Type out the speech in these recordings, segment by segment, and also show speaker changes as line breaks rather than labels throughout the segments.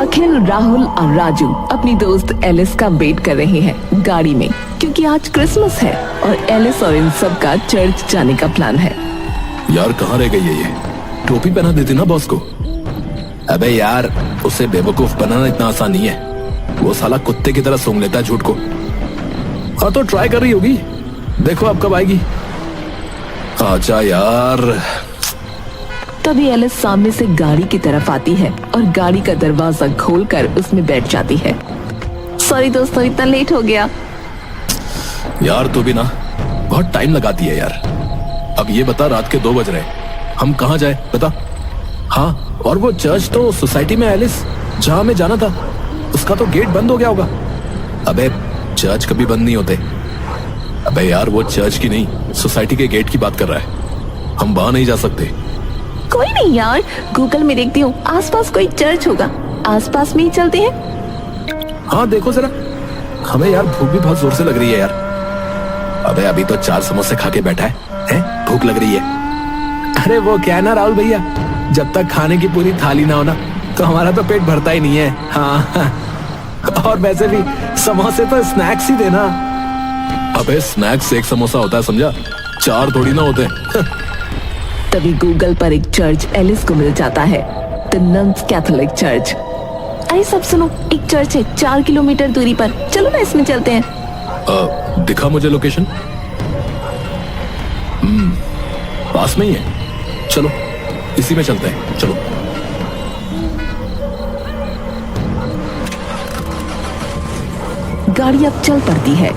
अखिल, राहुल और राजू अपनी दोस्त एलिस का वेट कर रहे हैं गाड़ी में, क्योंकि आज क्रिसमस है और एलिस और इन सब का चर्च जाने का प्लान है।
यार कहाँ रह गई है ये? टोपी पहना देती ना बॉस को। अबे यार, उसे बेवकूफ बनाना इतना आसान नहीं है। वो साला कुत्ते की तरह सूंघ लेता है झूठ को। हाँ तो ट्राई कर रही होगी, देखो अब कब आएगी। आजा यार।
तभी एलिस सामने से गाड़ी की तरफ आती है और गाड़ी का दरवाजा खोलकर उसमें बैठ जाती है। सॉरी दोस्तों, इतना लेट हो गया।
यार तू भी ना बहुत टाइम लगाती है यार। अब ये बता, रात के 2 बज रहे, हम कहाँ जाए बता। हाँ, और वो चर्च तो सोसाइटी में एलिस जहाँ हमें जाना था, उसका तो गेट बंद हो गया होगा। अबे चर्च कभी बंद नहीं होते। अबे यार, वो चर्च की नहीं, सोसाइटी के गेट की बात कर रहा है। हम वहां नहीं जा सकते।
कोई नहीं यार, गूगल में देखती हूँ, आसपास कोई चर्च होगा, आसपास में ही चलते हैं।
हाँ देखो जरा, हमें यार भूख भी बहुत जोर से लग रही है यार। अबे अभी तो 4 समोसे खा के बैठा है, भूख लग रही है। अरे वो क्या है ना राहुल भैया, जब तक खाने की पूरी थाली ना हो ना, तो हमारा तो पेट भरता ही नहीं है। हाँ और वैसे भी समोसे तो स्नैक्स ही देना। अबे स्नैक्स 1 समोसा होता है, समझा? 4 थोड़ी ना होते।
तभी गूगल पर एक चर्च एलिस को मिल जाता है, द नन्स कैथोलिक चर्च। अरे सब सुनो, एक चर्च है 4 किलोमीटर दूरी पर, चलो ना इसमें चलते हैं।
दिखा मुझे लोकेशन। पास में ही है, चलो इसी में चलते हैं, चलो।
गाड़ी अब चल पड़ती है।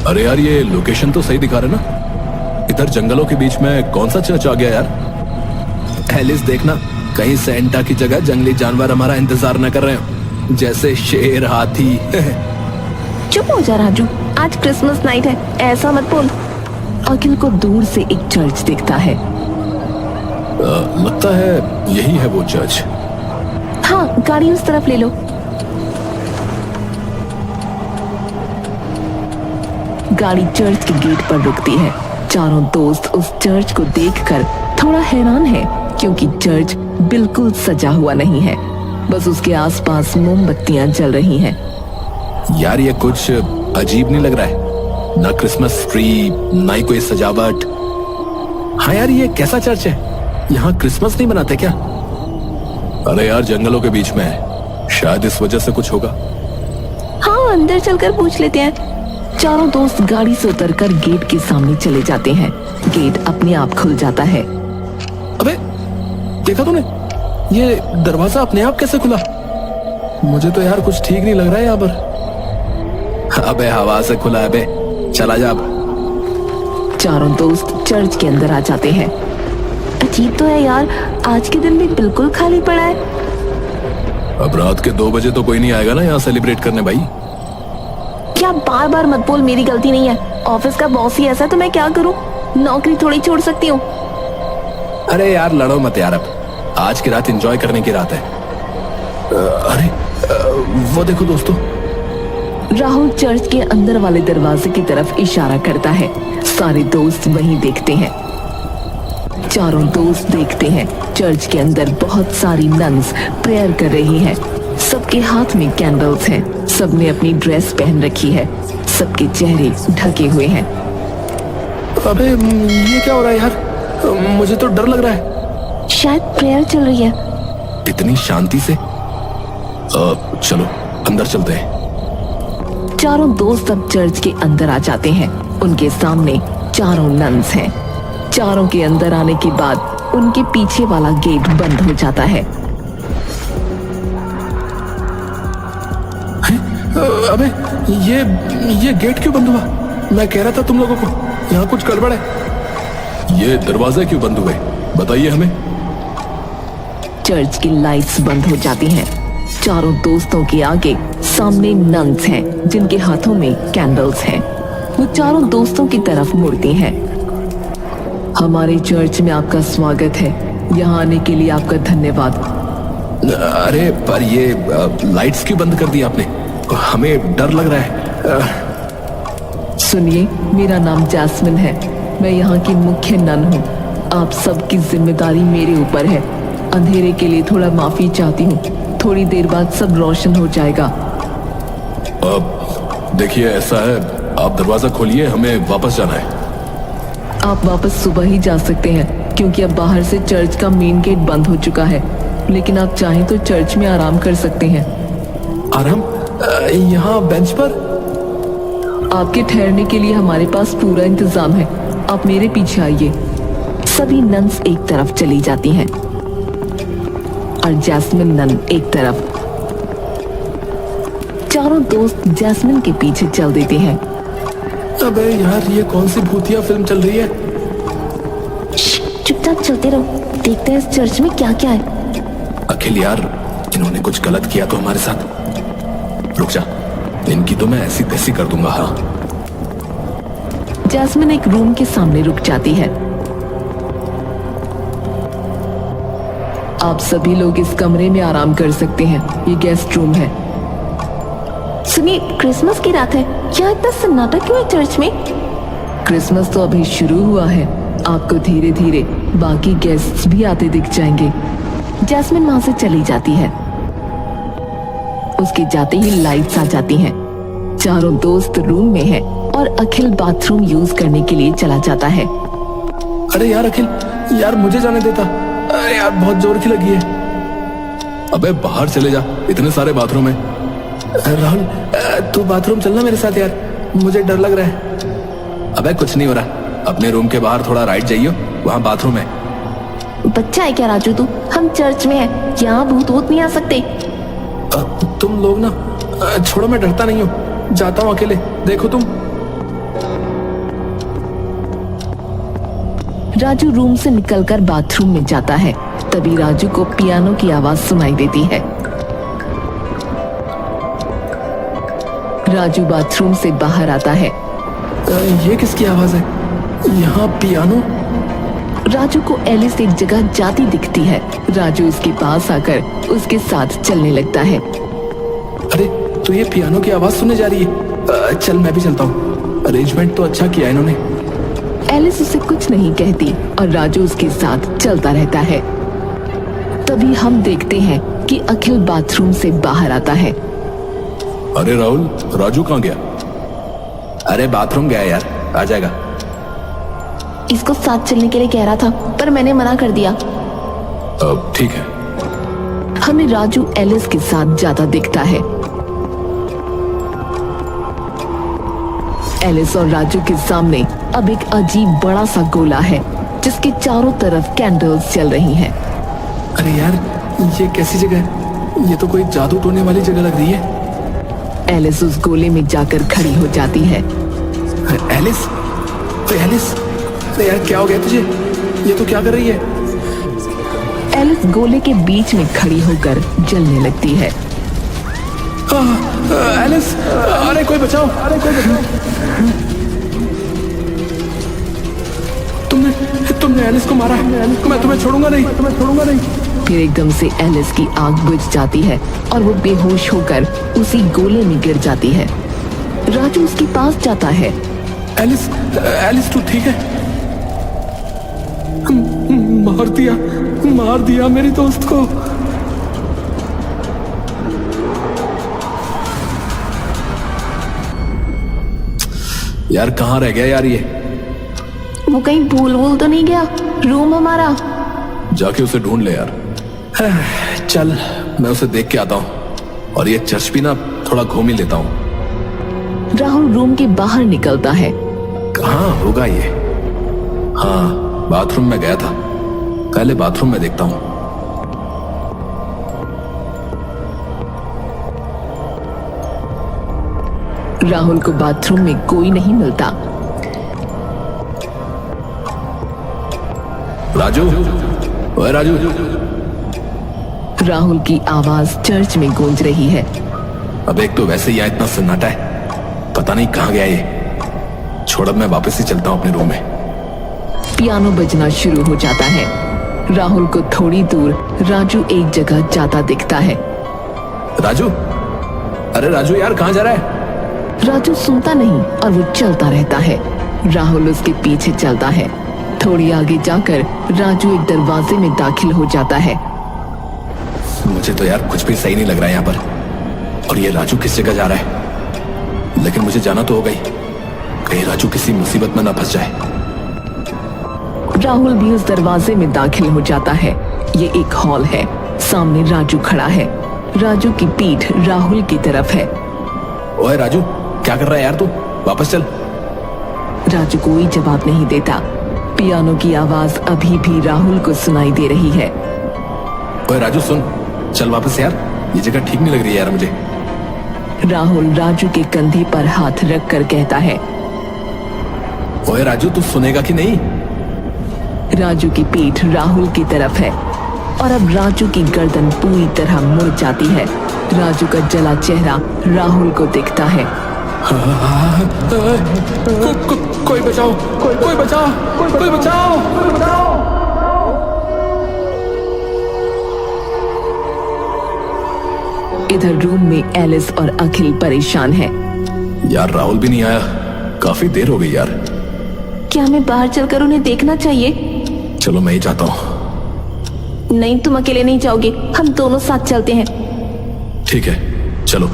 अरे यार, ये लोकेशन तो सही दिखा रहे ना। इधर जंगलों के बीच में कौन सा चर्च आ गया यार? एलिस देखना, कहीं सेंटा की जगह जंगली जानवर हमारा इंतजार न कर रहे हो, जैसे शेर, हाथी।
चुप हो जा राजू, आज क्रिसमस नाइट है, ऐसा मत बोल। अखिल को दूर से एक चर्च दिखता है।
लगता है यही है वो चर्च।
हाँ, गाड़ी उस तरफ ले लो। गाड़ी चर्च के गेट पर रुकती है। चारों दोस्त उस चर्च को देखकर थोड़ा हैरान है, क्योंकि चर्च बिल्कुल सजा हुआ नहीं है, बस उसके आसपास मोमबत्तियां जल रही हैं।
यार ये कुछ अजीब नहीं लग रहा है? ना क्रिसमस ट्री, ना ही कोई सजावट। हाँ यार, ये कैसा चर्च है? यहाँ क्रिसमस नहीं मनाते क्या? अरे यार, जंगलों के बीच में है, शायद इस वजह से कुछ होगा।
हाँ, अंदर चलकर पूछ लेते हैं। चारों दोस्त गाड़ी से उतरकर गेट के सामने चले जाते हैं। गेट अपने आप खुल जाता है।
अबे देखा तूने, ये दरवाजा अपने आप कैसे खुला? मुझे तो यार कुछ ठीक नहीं लग रहा है यहाँ पर। अबे हवा से खुला है बे, चला जा अब।
चारों दोस्त चर्च के अंदर आ जाते हैं। अजीब तो है यार, आज के दिन भी बिल्कुल खाली पड़ा है।
अब रात के 2 बजे तो कोई नहीं आएगा ना यहाँ सेलिब्रेट करने भाई।
क्या बार बार मत बोल, मेरी गलती नहीं है, ऑफिस का बॉस ही ऐसा है तो मैं क्या करूं, नौकरी थोड़ी छोड़ सकती हूँ।
अरे यार लड़ो मत यार, अब आज की रात एंजॉय करने की रात है। अरे वो देखो दोस्तों।
राहुल चर्च के अंदर वाले दरवाजे की तरफ इशारा करता है। सारे दोस्त वहीं देखते हैं। चारों दोस्त देखते हैं चर्च के अंदर बहुत सारी नन्स प्रेयर कर रही हैं। सबके हाथ में कैंडल्स हैं, सबने अपनी ड्रेस पहन रखी है, सबके चेहरे ढके हुए हैं।
अबे ये क्या हो रहा है यार? मुझे तो डर लग रहा है।
शायद प्रेयर चल रही है।
इतनी शांति से? चलो अंदर चलते हैं।
चारों दोस्त अब चर्च के अंदर आ जाते हैं। उनके सामने चारों नन्स हैं। चारों के अंदर आने के बाद उनके पीछे वाला गेट बंद हो जाता है।
अबे ये गेट क्यों बंद हुआ? मैं कह रहा था तुम लोगों को यहाँ कुछ गड़बड़ है। ये दरवाजा क्यों बंद हुए, बताइए हमें।
चर्च की लाइट्स बंद हो जाती हैं। चारों दोस्तों के आगे सामने नन्स हैं, जिनके हाथों में कैंडल्स हैं। वो चारों दोस्तों की तरफ मुड़ती हैं। हमारे चर्च में आपका स्वागत है, यहाँ आने के लिए आपका धन्यवाद।
अरे पर ये लाइट्स क्यों बंद कर दी आपने? हमें डर लग रहा है।
सुनिए, मेरा नाम जैस्मिन है। मैं यहाँ की मुख्य नन हूँ। आप सबकी जिम्मेदारी मेरे ऊपर है। अंधेरे के लिए थोड़ा माफी चाहती हूँ। थोड़ी देर बाद सब रोशन हो जाएगा।
अब देखिए, ऐसा है, आप दरवाजा खोलिए, हमें वापस जाना है।
आप वापस सुबह ही जा सकते हैं, क्योंकि अब बाहर से चर्च का मेन गेट बंद हो चुका है। लेकिन आप चाहें तो चर्च में आराम कर सकते हैं।
आराम? यहाँ बेंच पर?
आपके ठहरने के लिए हमारे पास पूरा इंतजाम है। आप मेरे पीछे आइए। सभी नन्स एक तरफ चली जाती हैं और जैस्मिन नन एक तरफ। चारों दोस्त जैस्मिन के पीछे चल देते हैं।
अबे यार, ये कौन सी भूतिया फिल्म चल रही है?
चुपचाप चलते रहो, देखते हैं इस चर्च में क्या क्या है।
अखिल यार, इन्होंने कुछ गलत किया तो हमारे साथ। रुक जा, इनकी तो मैं ऐसी तैसी कर दूंगा। हाँ।
जैस्मिन एक रूम के सामने रुक जाती है। आप सभी लोग इस कमरे में आराम कर सकते हैं। ये गेस्ट रूम है। सुनिए, क्रिसमस की रात है, क्या इतना सन्नाटा क्यों है चर्च में? क्रिसमस तो अभी शुरू हुआ है। आपको धीरे धीरे बाकी गेस्ट्स भी आते दिख जाएंगे। जैस्मिन वहां से चली जाती है। उसके जाते ही लाइट्स आ जाती हैं। चारों दोस्त रूम में हैं और अखिल बाथरूम यूज करने के लिए चला जाता है।
अरे यार अखिल, यार मुझे जाने देता। अरे यार, बहुत जोर की लगी है। अबे बाहर चले जा, इतने सारे बाथरूम है। राहुल, तू बाथरूम चलना मेरे साथ यार, मुझे डर लग रहा है। अबे कुछ नहीं हो रहा, अपने रूम के बाहर थोड़ा राइट जाइयो, वहाँ बाथरूम है।
बच्चा है क्या राजू तू? हम चर्च में हैं, यहाँ भूत वूत नहीं आ सकते।
तुम लोग ना, छोड़ो, मैं डरता नहीं हूँ, जाता हूँ अकेले। देखो तुम।
राजू रूम से निकलकर बाथरूम में जाता है। तभी राजू को पियानो की आवाज सुनाई देती है। राजू बाथरूम से बाहर आता है।
ये किसकी आवाज है? यहाँ पियानो?
राजू को एलिस एक जगह जाती दिखती है। राजू उसके पास आकर उसके साथ चलने लगता है।
अरे, तो ये पियानो की आवाज सुनने जा रही है। चल मैं भी चलता हूँ। अरेंजमेंट तो अच्छा किया इन्होंने।
एलिस उसे कुछ नहीं कहती और राजू उसके साथ चलता रहता है। तभी हम देखते हैं कि अखिल बाथरूम से बाहर आता है।
अरे राहुल, राजू कहाँ गया? अरे बाथरूम गया यार, आ जाएगा।
इसको साथ चलने के लिए कह रहा था, पर मैंने मना कर दिया।
अब ठीक है।
हमें राजू एलिस के साथ जाता दिखता है। एलिस और राजू के सामने अब एक अजीब बड़ा सा गोला है, जिसके चारों तरफ कैंडल्स जल रही हैं।
अरे यार, ये कैसी जगह है? ये तो कोई जादू टोने वाली जगह लग रही है।
एलिस उस गोले में जाकर खड़ी हो जाती है।
एलिस, एलिस, अरे यार क्या हो गया तुझे? ये तो क्या कर रही है?
एलिस गोले के बीच में खड़ी होकर जलने लगती है।
एलिस, अरे कोई बचाओ, अरे कोई बचाओ। तुमने एलिस को मारा है। मैं तुम्हें छोड़ूंगा नहीं।
फिर एकदम से एलिस की आंख बुझ जाती है और वो बेहोश होकर उसी गोले में गिर जाती है। राजू उसके पास जाता है।
एलिस तू ठीक है? मार दिया मेरी दोस्त को। यार कहाँ रह गया यार ये?
वो कहीं भूल तो नहीं गया? रूम हमारा।
जाके उसे ढूंढ ले यार। चल मैं उसे देख के आता हूँ, और ये चर्च भी ना थोड़ा घूम ही लेता हूँ।
राहुल रूम के बाहर निकलता है।
कहाँ होगा ये? हाँ, बाथरूम में गया था, पहले बाथरूम में देखता हूँ।
राहुल को बाथरूम में कोई नहीं मिलता।
राजू, ओए राजू।
राहुल की आवाज चर्च में गूंज रही है।
अब एक तो वैसे यहाँ इतना सन्नाटा है, पता नहीं कहाँ गया ये। छोड़, अब मैं वापस ही चलता हूँ अपने रूम में।
पियानो बजना शुरू हो जाता है। राहुल को थोड़ी दूर राजू एक जगह जाता दिखता है।
राजू, अरे राजू यार कहाँ जा रहा है?
राजू सुनता नहीं और वो चलता रहता है। राहुल उसके पीछे चलता है। थोड़ी आगे जाकर राजू एक दरवाजे में दाखिल हो जाता है।
मुझे तो यार कुछ भी सही नहीं लग रहा है यहाँ पर। और ये राजू किस जगह जा रहा है? लेकिन मुझे जाना तो होगा ही, कहीं राजू किसी मुसीबत में ना फंस जाए।
राहुल भी उस दरवाजे में दाखिल हो जाता है। ये एक हॉल है। सामने राजू खड़ा है। राजू की पीठ राहुल की तरफ है।
ओए राजू, क्या कर रहा है यार तू? वापस चल।
राजू कोई जवाब नहीं देता। पियानो की आवाज अभी भी राहुल को सुनाई दे रही है।
ओए राजू सुन, चल वापस यार, ये जगह ठीक नहीं लग रही है यार मुझे।
राहुल राजू के कंधे पर हाथ रखकर कहता है।
ओए राजू, तू सुनेगा कि नहीं?
राजू की पीठ राहुल की तरफ है और अब राजू की गर्दन पूरी तरह मुड़ जाती है। राजू का जला चेहरा राहुल को दिखता है।
कोई बचाओ, कोई बचाओ, कोई बचाओ।
इधर रूम में एलिस और अखिल परेशान है।
यार राहुल भी नहीं आया, काफी देर हो गई यार।
क्या हमें बाहर चलकर उन्हें देखना चाहिए?
चलो मैं ही जाता हूँ।
नहीं, तुम अकेले नहीं जाओगे, हम दोनों साथ चलते हैं।
ठीक है, चलो।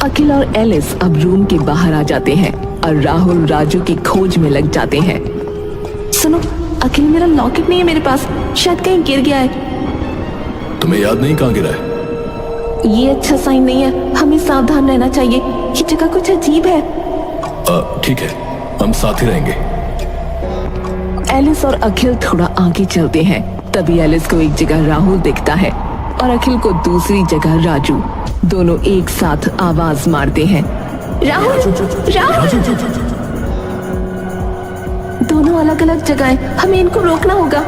अखिल और एलिस अब रूम के बाहर आ जाते हैं और राहुल राजू की खोज में लग जाते हैं। सुनो अखिल, मेरा लॉकेट नहीं है मेरे पास, शायद कहीं गिर गया है।
तुम्हें याद नहीं कहाँ गिरा है?
ये अच्छा साइन नहीं है, हमें सावधान रहना चाहिए। ये जगह कुछ अजीब है।
ठीक है, हम साथ ही रहेंगे।
एलिस और अखिल थोड़ा आगे चलते हैं। तभी एलिस को एक जगह राहुल दिखता है और अखिल को दूसरी जगह राजू। दोनों एक साथ आवाज मारते हैं, राहुल, राहुल। दोनों अलग अलग जगह हैं, हमें इनको रोकना होगा।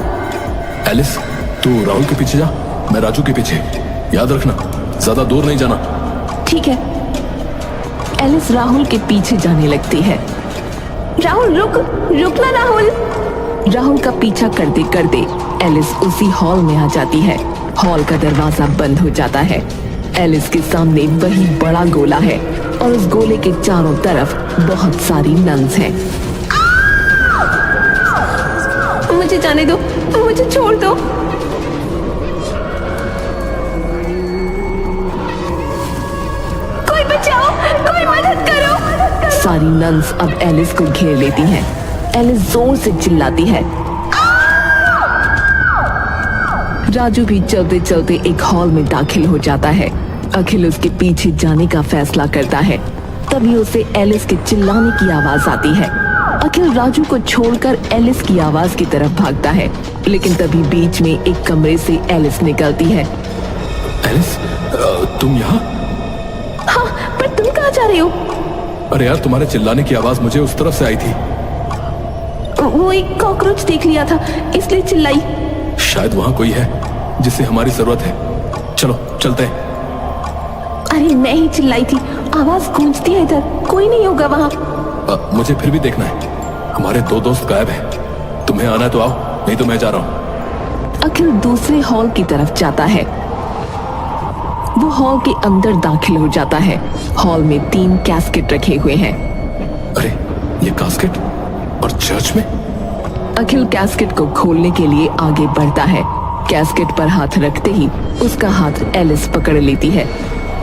एलिस, तू राहुल के पीछे जा, मैं राजू के पीछे। याद रखना, ज्यादा दूर नहीं जाना।
ठीक है। एलिस राहुल के पीछे जाने लगती है। राहुल रुक ना राहुल। राहुल का पीछा करते करते एलिस उसी हॉल में आ जाती है। हॉल का दरवाजा बंद हो जाता है। एलिस के सामने वही बड़ा गोला है और उस गोले के चारों तरफ बहुत सारी नन्स हैं। मुझे जाने दो, मुझे छोड़ दो। कोई बचाओ, कोई मदद करो। सारी नन्स अब एलिस को घेर लेती हैं। एलिस जोर से चिल्लाती है। राजू भी चलते चलते एक हॉल में दाखिल हो जाता है। अखिल उसके पीछे जाने का फैसला करता है। तभी उसे एलिस के चिल्लाने की आवाज आती है। अखिल राजू को छोड़कर एलिस की आवाज की तरफ भागता है, लेकिन तभी बीच में एक कमरे से एलिस निकलती है।
एलिस, तुम यहाँ?
हाँ, पर तुम कहाँ जा रहे हो?
अरे यार, तुम्हारे चिल्लाने की आवाज मुझे उस तरफ से आई थी।
वो एक कॉकरोच देख लिया था, इसलिए चिल्लाई।
शायद वहाँ कोई है जिसे हमारी जरूरत है। चलो चलते हैं।
अरे मैं ही चिल्लाई थी, आवाज गूंजती है इधर, कोई नहीं होगा वहाँ।
मुझे फिर भी देखना है, हमारे दो दोस्त गायब हैं। तुम्हें आना है तो आओ, नहीं तो मैं जा रहा हूँ।
अखिल दूसरे हॉल की तरफ जाता है। वो हॉल के अंदर दाखिल हो जाता है। हॉल में 3 कैस्केट रखे हुए हैं।
अरे ये कैस्केट और चर्च में?
अखिल कैस्केट को खोलने के लिए आगे बढ़ता है। कैस्केट पर हाथ रखते ही उसका हाथ एलिस पकड़ लेती है।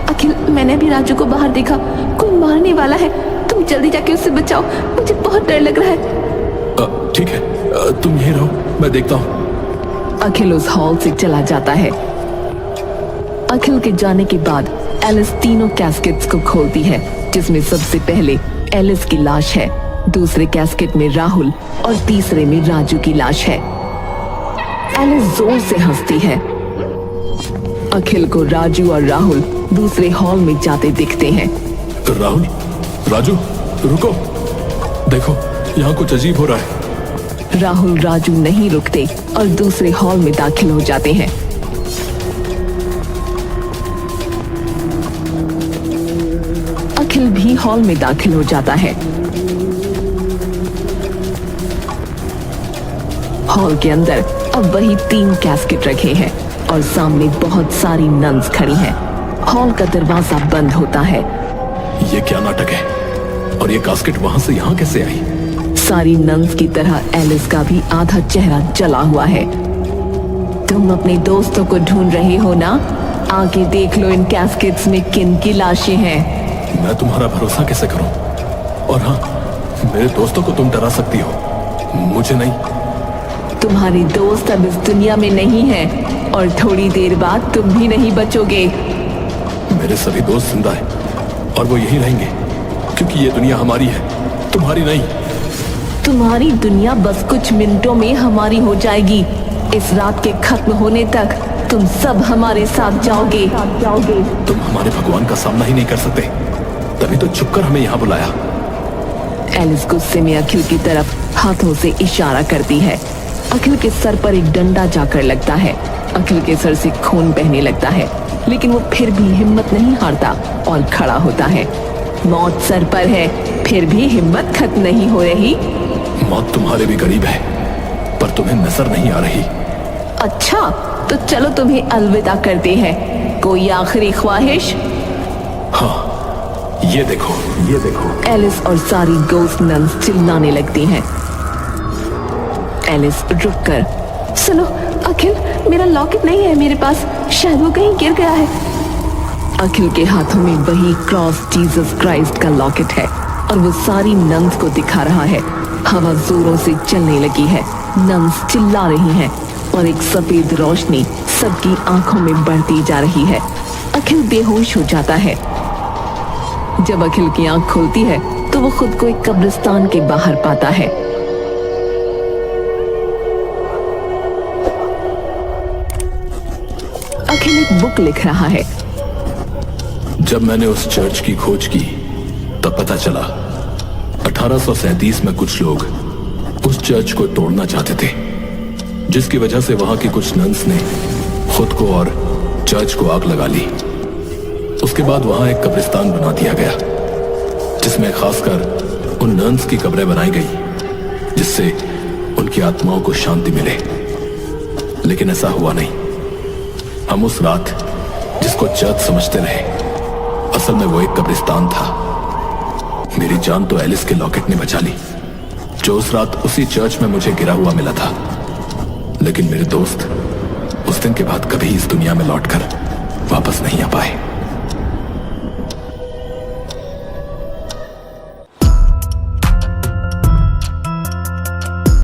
अखिल, मैंने भी राजू को बाहर देखा, कोई मारने वाला है, तुम जल्दी जाके उससे बचाओ, मुझे बहुत डर लग रहा है।
ठीक है, तुम यहीं रहो, मैं देखता हूँ।
अखिल उस हॉल से चला जाता है। अखिल के जाने के बाद एलिस तीनों कैस्केट्स को खोलती है, जिसमें सबसे पहले एलिस की लाश है, दूसरे कैस्केट में राहुल और तीसरे में राजू की लाश है। एलिस जोर से हंसती है। अखिल को राजू और राहुल दूसरे हॉल में जाते दिखते हैं।
राहुल, राजू, रुको, देखो यहाँ कुछ अजीब हो रहा है।
राहुल राजू नहीं रुकते और दूसरे हॉल में दाखिल हो जाते हैं। अखिल भी हॉल में दाखिल हो जाता है। हॉल के अंदर अब वही 3 कैस्केट रखे हैं और सामने बहुत सारी नन्स खड़ी हैं हॉल का दरवाजा बंद होता है।
ये क्या नाटक है? और ये कास्केट वहां से यहाँ कैसे आई?
सारी नन्स की तरह एलिस का भी आधा चेहरा जला हुआ है। तुम अपने दोस्तों को ढूंढ रहे हो ना? आगे देख लो इन कैस्केट्स में किन की लाशें हैं।
मैं तुम्हारा भरोसा कैसे करूं? और हाँ, मेरे दोस्तों को तुम डरा सकती हो, मुझे नहीं।
तुम्हारे दोस्त अब इस दुनिया में नहीं है और थोड़ी देर बाद तुम भी नहीं बचोगे।
मेरे सभी दोस्त जिंदा हैं और वो यही रहेंगे, क्योंकि ये दुनिया हमारी है, तुम्हारी नहीं।
तुम्हारी दुनिया बस कुछ मिनटों में हमारी हो जाएगी। इस रात के खत्म होने तक तुम सब हमारे साथ जाओगे।
तुम हमारे भगवान का सामना ही नहीं कर सकते, तभी तो छुपकर हमें यहाँ बुलाया।
एलिस गुस्से में अखिल की तरफ हाथों से इशारा करती है। अखिल के सर पर एक डंडा जाकर लगता है। अखिल के सर से खून बहने लगता है, लेकिन वो फिर भी हिम्मत नहीं हारता और खड़ा होता है। मौत सर पर है, फिर भी हिम्मत खत्म नहीं हो रही।
मौत तुम्हारे भी करीब है, पर तुम्हें नजर नहीं आ रही।
अच्छा, तो चलो तुम्हें अलविदा करते हैं। कोई आखिरी ख्वाहिश?
हाँ, ये देखो, ये देखो।
एलिस और सारी गोस्ट नन्स चिल्लाने लगती हैं। एलिस रुककर, सुनो अखिल, मेरा लॉकेट नहीं है मेरे पास, शायद वो कहीं गिर गया है। अखिल के हाथों में वही क्रॉस जीसस क्राइस्ट का लॉकेट है और वो सारी नन्स को दिखा रहा है। हवा जोरों से चलने लगी है, नन्स चिल्ला रही हैं और एक सफेद रोशनी सबकी आंखों में बढ़ती जा रही है। अखिल बेहोश हो जाता है। जब अखिल की आंख खुलती है तो वो खुद को एक कब्रिस्तान के बाहर पाता है। अखिल एक बुक लिख रहा है।
जब मैंने उस चर्च की खोज की तब पता चला 1837 में कुछ लोग उस चर्च को तोड़ना चाहते थे, जिसकी वजह से वहां की कुछ नन्स ने खुद को और चर्च को आग लगा ली। उसके बाद वहां एक कब्रिस्तान बना दिया गया, जिसमें खासकर उन नन्स की कब्रें बनाई गई, जिससे उनकी आत्माओं को शांति मिले। लेकिन ऐसा हुआ नहीं। हम उस रात जिसको चर्च समझते रहे, असल में वो एक कब्रिस्तान था। मेरी जान तो एलिस के लॉकेट ने बचा ली, जो उस रात उसी चर्च में मुझे गिरा हुआ मिला था। लेकिन मेरे दोस्त उस दिन के बाद कभी इस दुनिया में लौटकर वापस नहीं आ पाए।